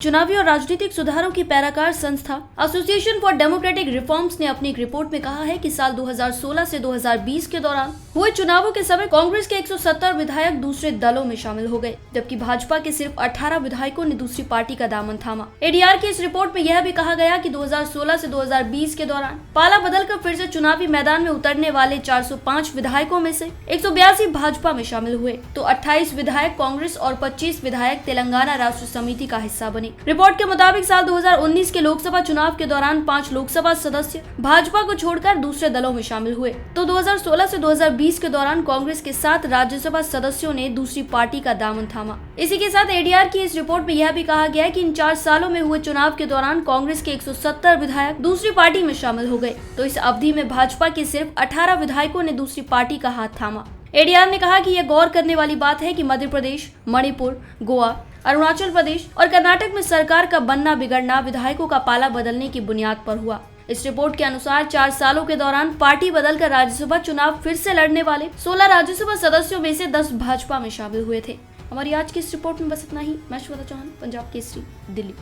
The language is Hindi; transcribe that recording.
चुनावी और राजनीतिक सुधारों की पैराकार संस्था एसोसिएशन फॉर डेमोक्रेटिक रिफॉर्म्स ने अपनी एक रिपोर्ट में कहा है कि साल 2016 से 2020 के दौरान हुए चुनावों के समय कांग्रेस के 170 विधायक दूसरे दलों में शामिल हो गए, जबकि भाजपा के सिर्फ 18 विधायकों ने दूसरी पार्टी का दामन थामा। एडीआर की इस रिपोर्ट में यह भी कहा गया कि 2016 से 2020 के दौरान पाला बदलकर फिर से चुनावी मैदान में उतरने वाले 405 विधायकों में से 182 भाजपा में शामिल हुए, तो 28 विधायक कांग्रेस और 25 विधायक तेलंगाना राष्ट्र समिति का हिस्सा बने। रिपोर्ट के मुताबिक साल 2019 के लोकसभा चुनाव के दौरान 5 लोकसभा सदस्य भाजपा को छोड़कर दूसरे दलों में शामिल हुए, तो 2016 से 2020 के दौरान कांग्रेस के 7 राज्यसभा सदस्यों ने दूसरी पार्टी का दामन थामा। इसी के साथ एडीआर की इस रिपोर्ट में यह भी कहा गया है कि इन 4 सालों में हुए चुनाव के दौरान कांग्रेस के 170 विधायक दूसरी पार्टी में शामिल हो गए, तो इस अवधि में भाजपा के सिर्फ 18 विधायकों ने दूसरी पार्टी का हाथ थामा। एडीआर ने कहा कि यह गौर करने वाली बात है कि मध्य प्रदेश, मणिपुर, गोवा, अरुणाचल प्रदेश और कर्नाटक में सरकार का बनना बिगड़ना विधायकों का पाला बदलने की बुनियाद पर हुआ। इस रिपोर्ट के अनुसार 4 सालों के दौरान पार्टी बदलकर राज्यसभा चुनाव फिर से लड़ने वाले 16 राज्यसभा सदस्यों में से 10 भाजपा में शामिल हुए थे। हमारी आज की इस रिपोर्ट में बस इतना ही। मैं श्वेता चौहान, पंजाब केसरी, दिल्ली।